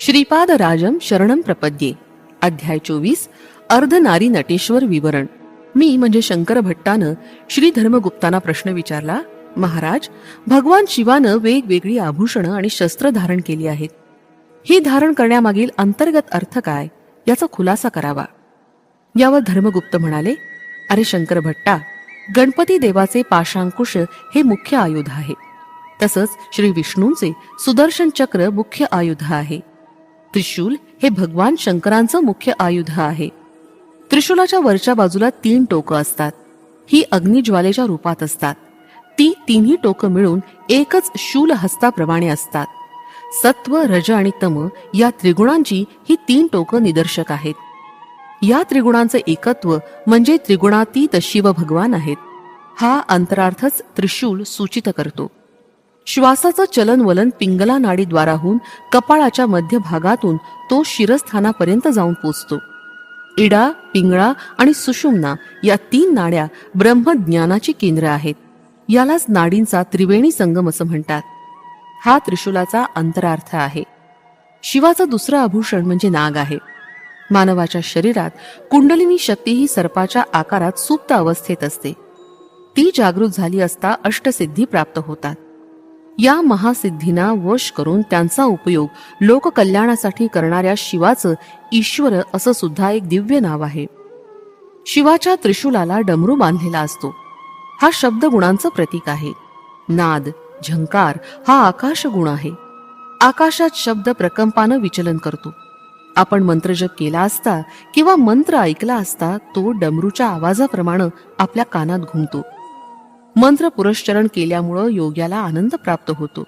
श्रीपाद राजम शरणम प्रपद्ये. अध्याय 24. अर्धनारी नटेश्वर विवरण. मी म्हणजे शंकर भट्टानं श्री धर्मगुप्तांना प्रश्न विचारला, महाराज, भगवान शिवानं वेगवेगळी आभूषणं आणि शस्त्र धारण केली आहेत. ही धारण करण्यामागील अंतर्गत अर्थ काय याचा खुलासा करावा. यावर धर्मगुप्त म्हणाले, अरे शंकर भट्टा, गणपती देवाचे पाशांकुश हे मुख्य आयुध आहे. तसंच श्री विष्णूंचे सुदर्शन चक्र मुख्य आयुध आहे. त्रिशूल हे भगवान शंकरांचं मुख्य आयुध आहे. त्रिशूलाच्या वरच्या बाजूला 3 टोकं असतात. ही अग्निज्वालेच्या रूपात असतात. ती तिन्ही टोकं मिळून एकच शूल हस्ताप्रमाणे असतात. सत्व, रज आणि तम या त्रिगुणांची ही 3 टोकं निदर्शक आहेत. या त्रिगुणांचे एकत्व म्हणजे त्रिगुणातीत शिव भगवान आहेत. हा अंतरार्थच त्रिशूल सूचित करतो. श्वासाचं चलनवलन पिंगला नाडीद्वाराहून कपाळाच्या मध्य भागातून तो शिरस्थानापर्यंत जाऊन पोचतो. इडा, पिंगळा आणि सुषुम्ना या 3 नाड्या ब्रह्मज्ञानाची केंद्र आहेत. यालाच नाडींचा त्रिवेणी संगम असं म्हणतात. हा त्रिशूलाचा अंतरार्थ आहे. शिवाचं दुसरं आभूषण म्हणजे नाग आहे. मानवाच्या शरीरात कुंडलिनी शक्ती ही सर्पाच्या आकारात सुप्त अवस्थेत असते. ती जागृत झाली असता अष्टसिद्धी प्राप्त होतात. या महासिद्धींना वश करून त्यांचा उपयोग लोककल्याणासाठी करणाऱ्या शिवाचं ईश्वर असं सुद्धा एक दिव्य नाव आहे. शिवाच्या त्रिशूलाला डमरू बांधलेला असतो. हा शब्द गुणांचं प्रतीक आहे. नाद, झंकार हा आकाश गुण आहे. आकाशात शब्द प्रकंपानं विचलन करतो. आपण मंत्रजप केला असता किंवा मंत्र ऐकला असता तो डमरूच्या आवाजाप्रमाणे आपल्या कानात घुमतो. मंत्र पुरश्चरण केल्यामुळं योग्याला आनंद प्राप्त होतो.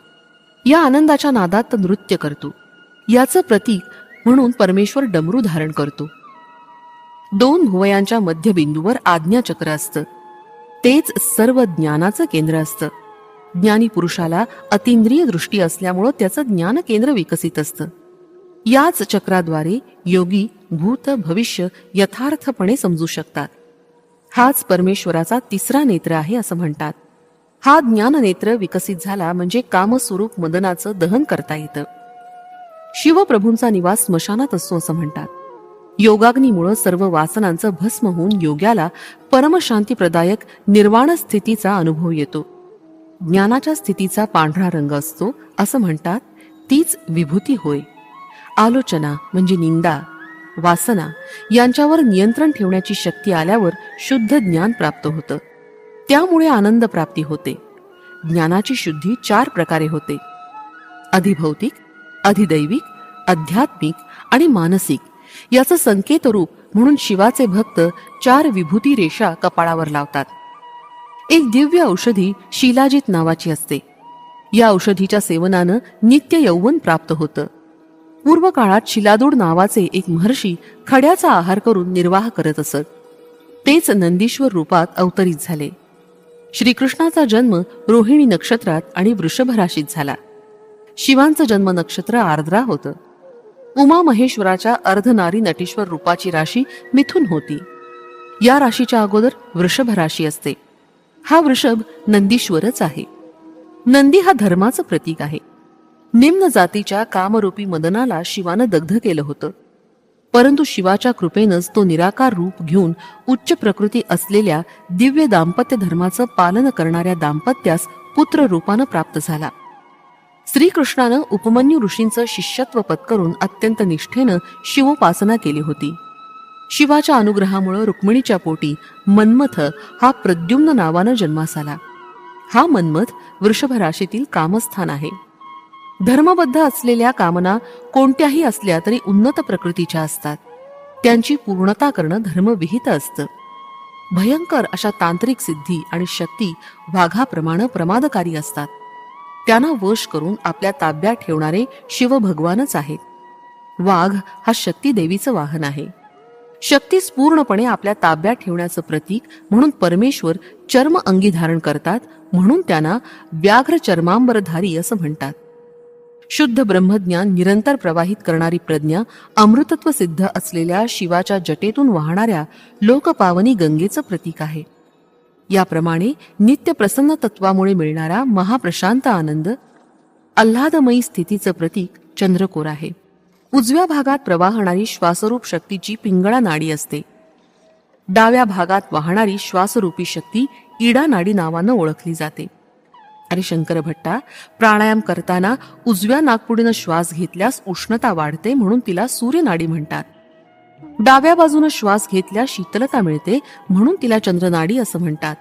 या आनंदाच्या नादात नृत्य करतो. याचं प्रतीक म्हणून परमेश्वर डमरू धारण करतो. 2 भुवयांच्या मध्यबिंदूवर आज्ञाचक्र असतं. तेच सर्व ज्ञानाचं केंद्र असतं. ज्ञानी पुरुषाला अतिंद्रिय दृष्टी असल्यामुळं त्याचं ज्ञान केंद्र विकसित असतं. याच चक्राद्वारे योगी भूत भविष्य यथार्थपणे समजू शकतात. हाच परमेश्वराचा 3रा नेत्र आहे असं म्हणतात. हा ज्ञाननेत्र विकसित झाला म्हणजे कामस्वरूप मदनाचं दहन करता येतं. शिवप्रभूंचा निवास स्मशानात असतो असं म्हणतात. योगाग्नीमुळे सर्व वासनांचं भस्म होऊन योग्याला परमशांतीप्रदायक निर्वाण स्थितीचा अनुभव येतो. ज्ञानाच्या स्थितीचा पांढरा रंग असतो असं म्हणतात. तीच विभूती होय. आलोचना म्हणजे निंदा, वासना यांच्यावर नियंत्रण ठेवण्याची शक्ती आल्यावर शुद्ध ज्ञान प्राप्त होतं. त्यामुळे आनंद प्राप्ती होते. ज्ञानाची शुद्धी 4 प्रकारे होते: अधिभौतिक, अधिदैविक, आध्यात्मिक आणि मानसिक. याचं संकेत रूप म्हणून शिवाचे भक्त 4 विभूती रेषा कपाळावर लावतात. एक दिव्य औषधी शिलाजित नावाची असते. या औषधीच्या सेवनानं नित्य यौवन प्राप्त होतं. पूर्व काळात शिलादूड नावाचे एक महर्षी खड्याचा आहार करून निर्वाह करत असत. तेच नंदीश्वर रूपात अवतरित झाले. श्रीकृष्णाचा जन्म रोहिणी नक्षत्रात आणि वृषभ राशीत झाला. शिवांचं जन्म नक्षत्र आर्द्रा होतं. उमा महेश्वराच्या अर्धनारी नटेश्वर रूपाची राशी मिथुन होती. या राशीच्या अगोदर वृषभ राशी असते. हा वृषभ नंदीश्वरच आहे. नंदी हा धर्माचं प्रतीक आहे. निम्न जातीच्या कामरूपी मदनाला शिवानं दग्ध केलं होतं. परंतु शिवाच्या कृपेनंच तो निराकार रूप घेऊन उच्च प्रकृती असलेल्या दिव्य दाम्पत्य धर्माचं पालन करणाऱ्या दाम्पत्यास पुत्र रूपानं प्राप्त झाला. श्रीकृष्णानं उपमन्यू ऋषींचं शिष्यत्व पत्करून अत्यंत निष्ठेनं शिवोपासना केली होती. शिवाच्या अनुग्रहामुळे रुक्मिणीच्या पोटी मन्मथ हा प्रद्युम्न नावानं जन्मास आला. हा मन्मथ वृषभ राशीतील कामस्थान आहे. धर्मबद्ध असलेल्या कामना कोणत्याही असल्या तरी उन्नत प्रकृतीच्या असतात. त्यांची पूर्णता करणं धर्मविहित असतं. भयंकर अशा तांत्रिक सिद्धी आणि शक्ती वाघाप्रमाणे प्रमादकारी असतात. त्यांना वश करून आपल्या ताब्यात ठेवणारे शिव भगवानच आहेत. वाघ हा शक्ती देवीचं वाहन आहे. शक्तीस पूर्णपणे आपल्या ताब्यात ठेवण्याचं प्रतीक म्हणून परमेश्वर चर्म अंगी धारण करतात. म्हणून त्यांना व्याघ्र चर्मांबरधारी असं म्हणतात. शुद्ध ब्रह्मज्ञान निरंतर प्रवाहित करणारी प्रज्ञा अमृतत्व सिद्ध असलेल्या शिवाच्या जटेतून वाहणाऱ्या लोकपावनी गंगेचं प्रतीक आहे. याप्रमाणे नित्य प्रसन्न तत्वामुळे मिळणारा महाप्रशांत आनंद, आल्हादमयी स्थितीचं प्रतीक चंद्रकोर आहे. उजव्या भागात प्रवाहणारी श्वासरूप शक्तीची पिंगळा नाडी असते. डाव्या भागात वाहणारी श्वासरूपी शक्ती इडा नाडी नावानं ओळखली जाते. आणि शंकर भट्टा, प्राणायाम करताना उजव्या नाकपुडीनं श्वास घेतल्यास उष्णता वाढते म्हणून तिला सूर्यनाडी म्हणतात. डाव्या बाजूनं श्वास घेतल्यास शीतलता मिळते म्हणून तिला चंद्रनाडी असं म्हणतात.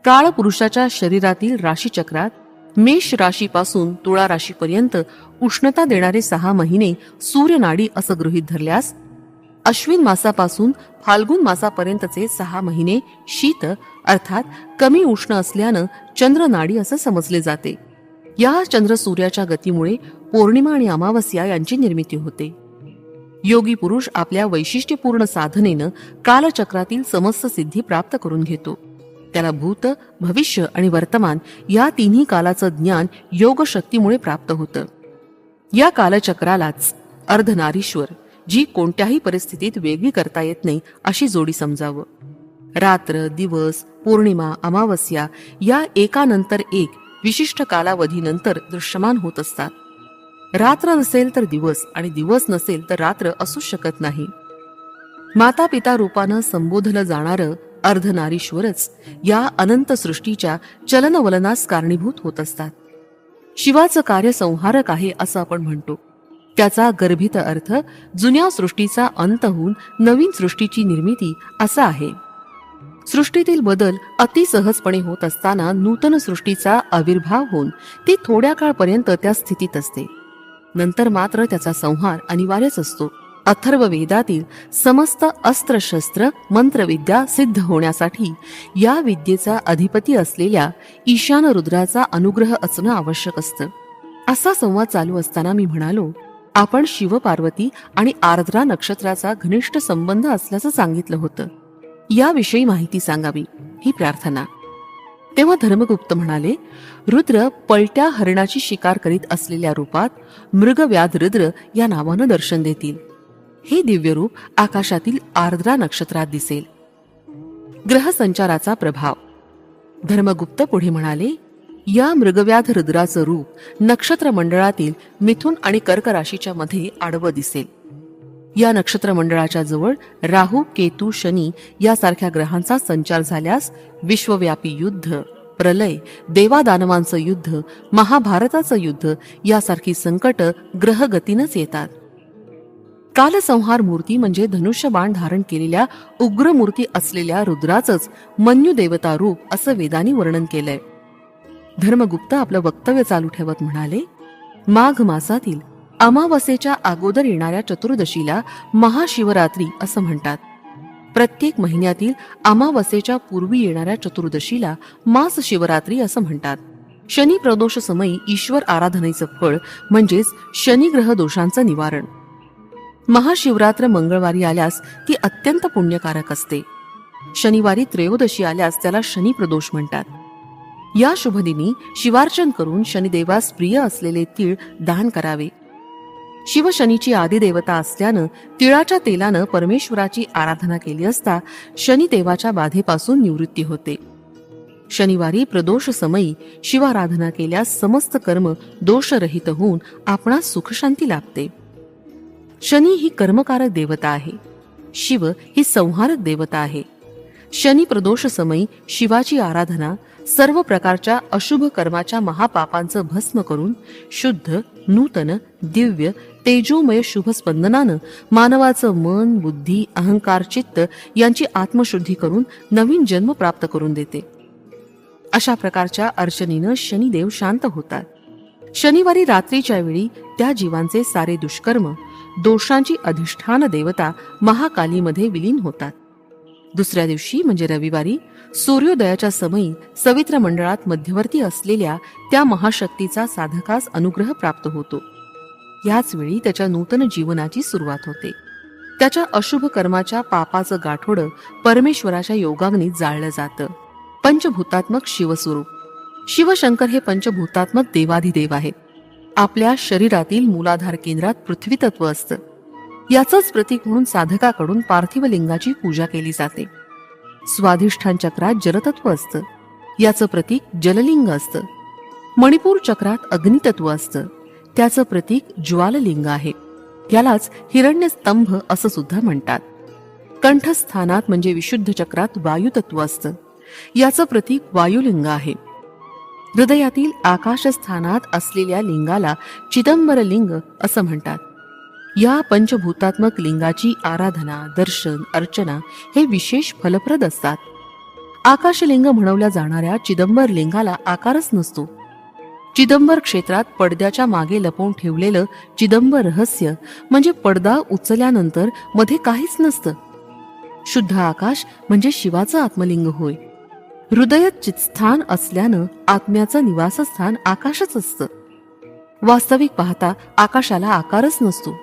काळ पुरुषाच्या शरीरातील राशीचक्रात मेष राशीपासून तुळा राशीपर्यंत उष्णता देणारे 6 महिने सूर्यनाडी असं गृहीत धरल्यास अश्विन मासापासून फाल्गुन मासापर्यंतचे 6 महिने शीत अर्थात कमी उष्ण असल्यानं चंद्रनाडी असं समजले जाते. या चंद्र सूर्याच्या गतीमुळे पौर्णिमा आणि अमावस्या यांची निर्मिती होते. योगी पुरुष आपल्या वैशिष्ट्यपूर्ण साधनेनं कालचक्रातील समस्त सिद्धी प्राप्त करून घेतो. त्याला भूत, भविष्य आणि वर्तमान या तिन्ही कालाचं ज्ञान योग शक्तीमुळे प्राप्त होतं. या कालचक्रालाच अर्धनारीश्वर, जी कोणत्याही परिस्थितीत वेगळी करता येत नाही अशी जोडी समजावं. रात्र, दिवस, पौर्णिमा, अमावस्या या एकानंतर एक विशिष्ट कालावधीनंतर दृश्यमान होत असतात. रात्र नसेल तर दिवस आणि दिवस नसेल तर रात्र असूच शकत नाही. माता पिता रूपानं संबोधलं जाणारं अर्धनारीश्वरच या अनंत सृष्टीच्या चलनवलनास कारणीभूत होत असतात. शिवाचं कार्य संहारक आहे असं आपण म्हणतो. त्याचा गर्भित अर्थ जुन्या सृष्टीचा अंत होऊन नवीन सृष्टीची निर्मिती असा आहे. सृष्टीतील बदल अतिसहजपणे होत असताना नूतन सृष्टीचा आविर्भाव होऊन ती थोड्या काळपर्यंत त्या स्थितीत असते. नंतर मात्र त्याचा संहार अनिवार्यच असतो. अथर्व वेदातील समस्त अस्त्रशस्त्र मंत्रविद्या सिद्ध होण्यासाठी या विद्येचा अधिपती असलेल्या ईशान रुद्राचा अनुग्रह असणं आवश्यक असतं. असा संवाद चालू असताना मी म्हणालो, आपण शिव पार्वती आणि आर्द्रा नक्षत्राचा घनिष्ठ संबंध असल्याचं सांगितलं होतं. याविषयी माहिती सांगावी ही प्रार्थना. तेव्हा धर्मगुप्त म्हणाले, रुद्र पलट्या हरणाची शिकार करीत असलेल्या रूपात मृगव्याध रुद्र या नावानं दर्शन देतील. हे दिव्य रूप आकाशातील आर्द्रा नक्षत्रात दिसेल. ग्रह संचाराचा प्रभाव. धर्मगुप्त पुढे म्हणाले, या मृगव्याध रुद्राचं रूप नक्षत्र मंडळातील मिथुन आणि कर्क राशीच्या मध्ये आडवं दिसेल. या नक्षत्र मंडळाच्या जवळ राहू, केतू, शनी यासारख्या ग्रहांचा संचार झाल्यास विश्वव्यापी युद्ध, प्रलय, देवादानवांचं युद्ध, महाभारताचं युद्ध यासारखी संकट ग्रहगतीनच येतात. कालसंहार मूर्ती म्हणजे धनुष्यबाण धारण केलेल्या उग्र मूर्ती असलेल्या रुद्राचंच मन्यू देवता रूप असं वेदांनी वर्णन केलंय. धर्मगुप्त आपलं वक्तव्य चालू ठेवत म्हणाले, माघ मासातील अमावस्येच्या अगोदर येणाऱ्या चतुर्दशीला महाशिवरात्री असं म्हणतात. प्रत्येक महिन्यातील अमावस्येच्या पूर्वी येणाऱ्या चतुर्दशीला मास शिवरात्री असं म्हणतात. शनी प्रदोष समयी ईश्वर आराधनेचं फळ म्हणजेच शनिग्रह दोषांचं निवारण. महाशिवरात्र मंगळवारी आल्यास ती अत्यंत पुण्यकारक असते. शनिवारी त्रयोदशी आल्यास त्याला शनी प्रदोष म्हणतात. या शुभदिनी शिवार्चन करून शनिदेवास प्रिय असलेले तीळ दान करावे. शिव शनीची आदिदेवता असल्यानं तिळाच्या तेलानं परमेश्वराची आराधना केली असता शनिदेवाच्या बाधेपासून निवृत्ती होते. शनिवारी प्रदोष समयी शिवाराधना केल्यास समस्त कर्म दोषरहित होऊन आपणास सुखशांती लाभते. शनी ही कर्मकारक देवता आहे. शिव ही संहारक देवता आहे. शनी प्रदोष समयी शिवाची आराधना सर्व प्रकारच्या अशुभ कर्माच्या महापापांचं भस्म करून शुद्ध, नूतन, दिव्य, तेजोमय शुभ स्पंदनानं मानवाचं मन, बुद्धी, अहंकार, चित्त यांची आत्मशुद्धी करून नवीन जन्म प्राप्त करून देते. अशा प्रकारच्या अर्चनेनं शनिदेव शांत होतात. शनिवारी रात्रीच्या वेळी त्या जीवांचे सारे दुष्कर्म, दोषांची अधिष्ठान देवता महाकालीमध्ये विलीन होतात. दुसऱ्या दिवशी म्हणजे रविवारी सूर्योदयाच्या समयी सवित्र मंडळात मध्यवर्ती असलेल्या त्या महाशक्तीचा साधकास अनुग्रह प्राप्त होतो. याच वेळी त्याच्या नूतन जीवनाची सुरुवात होते. त्याच्या अशुभ कर्माच्या पापाचं गाठोडं परमेश्वराच्या योगाग्नीत जाळलं जातं. पंचभूतात्मक शिवस्वरूप. शिवशंकर हे पंचभूतात्मक देवाधिदेव आहेत. आपल्या शरीरातील मूलाधार केंद्रात पृथ्वी तत्व असतं. याचंच प्रतीक म्हणून साधकाकडून पार्थिव लिंगाची पूजा केली जाते. स्वाधिष्ठान चक्रात जलतत्व असतं. याचं प्रतीक जललिंग असतं. मणिपूर चक्रात अग्नितत्व असतं. त्याचं प्रतीक ज्वाललिंग आहे. यालाच हिरण्यस्तंभ असं सुद्धा म्हणतात. कंठस्थानात म्हणजे विशुद्ध चक्रात वायुतत्व असतं. याचं प्रतीक वायुलिंग आहे. हृदयातील आकाशस्थानात असलेल्या लिंगाला चिदंबर लिंग असं म्हणतात. या पंचभूतात्मक लिंगाची आराधना, दर्शन, अर्चना हे विशेष फलप्रद असतात. आकाशलिंग म्हणवल्या जाणाऱ्या चिदंबर लिंगाला आकारच नसतो. चिदंबर क्षेत्रात पडद्याच्या मागे लपवून ठेवलेलं चिदंबर रहस्य म्हणजे पडदा उचलल्यानंतर मध्ये काहीच नसतं. शुद्ध आकाश म्हणजे शिवाचं आत्मलिंग होय. हृदयात चित्स्थान असल्यानं आत्म्याचं निवासस्थान आकाशच असतं. वास्तविक पाहता आकाशाला आकारच नसतो.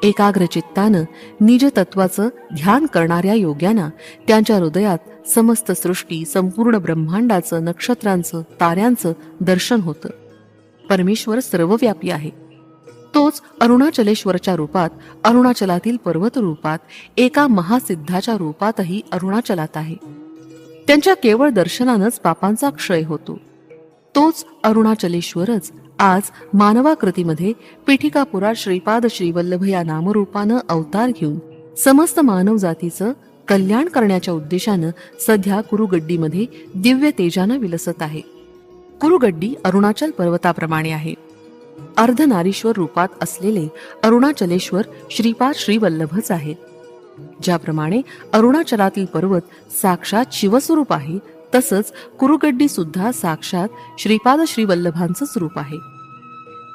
एकाग्र चित्तानं निज तत्वाचं ध्यान करणाऱ्या योग्यांना त्यांच्या हृदयात समस्त सृष्टी, संपूर्ण ब्रह्मांडाचं, नक्षत्रांचं, ताऱ्यांचं दर्शन होतं. परमेश्वर सर्वव्यापी आहे. तोच अरुणाचलेश्वरच्या रूपात, अरुणाचलातील पर्वत रूपात, एका महासिद्धाच्या रूपातही अरुणाचलात आहे. त्यांच्या केवळ दर्शनानंच पापांचा क्षय होतो. तोच अरुणाचलेश्वरच आज मानवाकृतीमध्ये पीठिकापुरात श्रीपाद श्रीवल्लभ या नामरूपानं अवतार घेऊन समस्त मानव जातीचं कल्याण करण्याच्या उद्देशानं सध्या कुरुगड्डीमध्ये दिव्य तेजानं विलसत आहे. कुरुगड्डी अरुणाचल पर्वताप्रमाणे आहे. अर्धनारीश्वर रूपात असलेले अरुणाचलेश्वर श्रीपाद श्रीवल्लभच आहेत. ज्याप्रमाणे अरुणाचलातील पर्वत साक्षात शिवस्वरूप आहे, तसंच कुरुगड्डी सुद्धा साक्षात श्रीपाद श्रीवल्लभांचंच रूप आहे.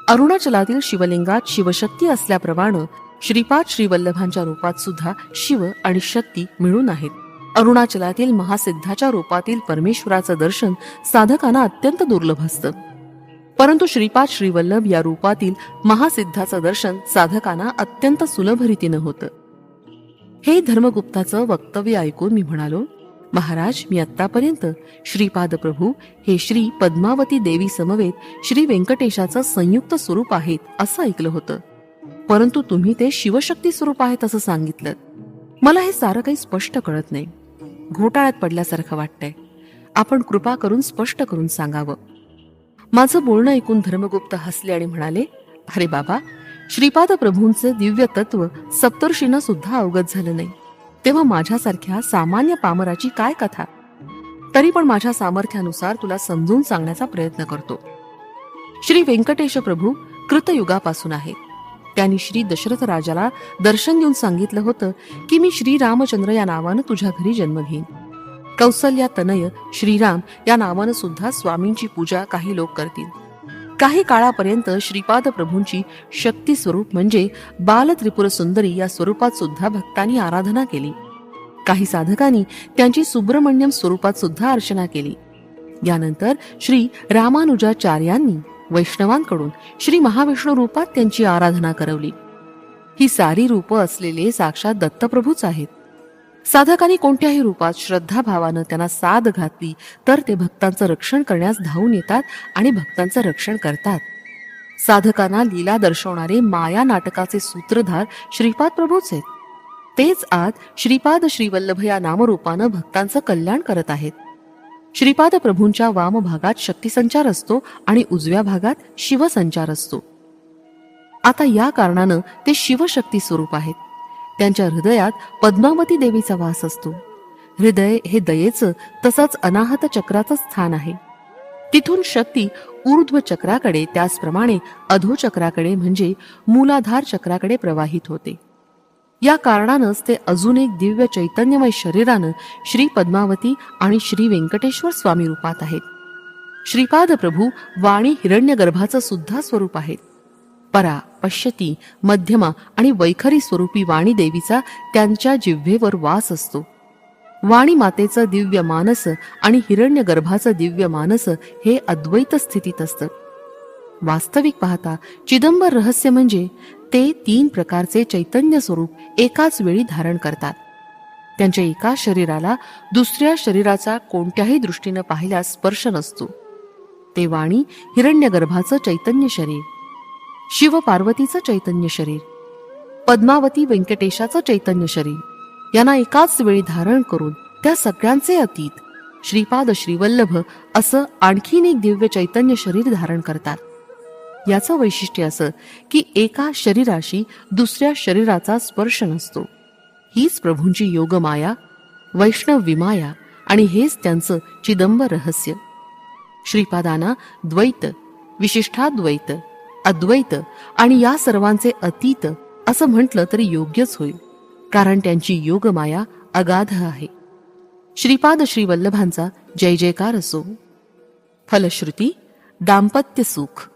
अरुणाचलातील शिवलिंगात शिवशक्ती असल्याप्रमाणे श्रीपाद श्रीवल्लभांच्या रूपात सुद्धा शिव आणि शक्ती मिळून आहेत. अरुणाचलातील महासिद्धाच्या रूपातील परमेश्वराचं दर्शन साधकांना अत्यंत दुर्लभ असतं. परंतु श्रीपाद श्रीवल्लभ या रूपातील महासिद्धाचं दर्शन साधकांना अत्यंत सुलभ रीतीनं होतं. हे धर्मगुप्ताचं वक्तव्य ऐकून मी म्हणालो, महाराज, मी आत्तापर्यंत श्रीपाद प्रभू हे श्री पद्मावती देवी समवेत श्री व्यंकटेशाचं संयुक्त स्वरूप आहेत असं ऐकलं होतं. परंतु तुम्ही ते शिवशक्ती स्वरूप आहेत असं सांगितलं. मला हे सारं काही स्पष्ट कळत नाही. घोटाळ्यात पडल्यासारखं वाटतंय. आपण कृपा करून स्पष्ट करून सांगावं. माझं बोलणं ऐकून धर्मगुप्त हसले आणि म्हणाले, अरे बाबा, श्रीपाद प्रभूंचे दिव्य तत्व सप्तर्षींना सुद्धा अवगत झालं नाही, तेव्हा माझ्यासारख्या सामान्य पामराची काय कथा. तरी पण माझ्या सामर्थ्यानुसार तुला समजून सांगण्याचा प्रयत्न करतो. श्री व्यंकटेश प्रभू कृतयुगापासून आहेत. त्यांनी श्री दशरथ राजाला दर्शन देऊन सांगितलं होतं की मी श्री रामचंद्र या नावानं तुझ्या घरी जन्म घेईन. कौसल्या तनय श्रीराम या नावानं सुद्धा स्वामींची पूजा काही लोक करतील. काही काळापर्यंत श्रीपाद प्रभूंची शक्ती स्वरूप म्हणजे बाल त्रिपुर सुंदरी या स्वरूपात सुद्धा भक्तांनी आराधना केली. काही साधकांनी त्यांची सुब्रमण्यम स्वरूपात सुद्धा अर्चना केली. यानंतर श्री रामानुजाचार्यांनी वैष्णवांकडून श्री महाविष्णू रूपात त्यांची आराधना करवली. ही सारी रूपं असलेले साक्षात दत्तप्रभूच आहेत. साधकांनी कोणत्याही रूपात श्रद्धाभावानं त्यांना साद घातली तर ते भक्तांचं रक्षण करण्यास धावून येतात आणि भक्तांचं रक्षण करतात. साधकांना लीला दर्शवणारे माया नाटकाचे सूत्रधार श्रीपाद प्रभूच आहेत. तेच आज श्रीपाद श्रीवल्लभ या नामरूपानं भक्तांचं कल्याण करत आहेत. श्रीपाद प्रभूंच्या वाम भागात शक्तिसंचार असतो आणि उजव्या भागात शिवसंचार असतो. आता या कारणानं ते शिवशक्ती स्वरूप आहेत. त्यांच्या हृदयात पद्मावती देवीचा वास असतो. हृदय हे दयेचं तसंच अनाहत चक्राचं स्थान आहे. तिथून शक्ती ऊर्ध्व चक्राकडे, त्याचप्रमाणे अधोचक्राकडे म्हणजे मूलाधार चक्राकडे प्रवाहित होते. या कारणानंच ते अजून एक दिव्य चैतन्यमय शरीरानं श्री पद्मावती आणि श्री व्यंकटेश्वर स्वामी रूपात आहेत. श्रीपाद प्रभू वाणी हिरण्यगर्भाचं सुद्धा स्वरूप आहेत. परा, पश्यती, मध्यमा आणि वैखरी स्वरूपी वाणी देवीचा त्यांच्या जिव्हेवर वास असतो. वाणी मातेचं दिव्य मानस आणि हिरण्यगर्भाचं दिव्य मानस हे अद्वैत स्थितीत असतं. वास्तविक पाहता चिदंबर रहस्य म्हणजे ते 3 प्रकारचे चैतन्य स्वरूप एकाच वेळी धारण करतात. त्यांच्या एका शरीराला दुसऱ्या शरीराचा कोणत्याही दृष्टीनं पाहिल्यास स्पर्श नसतो. ते वाणी हिरण्यगर्भाचं चैतन्य शरीर, शिव पार्वतीचं चैतन्य शरीर, पद्मावती व्यंकटेशाचं चैतन्य शरीर यांना एकाच वेळी धारण करून त्या सगळ्यांचे अतीत श्रीपाद श्रीवल्लभ असं आणखीन एक दिव्य चैतन्य शरीर धारण करतात. याचं वैशिष्ट्य असं की एका शरीराशी दुसऱ्या शरीराचा स्पर्श नसतो. हीच प्रभूंची योगमाया, वैष्णव विमाया आणि हेच त्यांचं चिदंबर रहस्य. श्रीपादांना द्वैत, विशिष्टाद्वैत, अद्वैत आणि या सर्वांचे अतीत असं म्हटलं तरी योग्यच होईल, कारण त्यांची योगमाया अगाध आहे. श्रीपाद श्री वल्लभांचा जय जयकार असो. फलश्रुती दाम्पत्य सुख.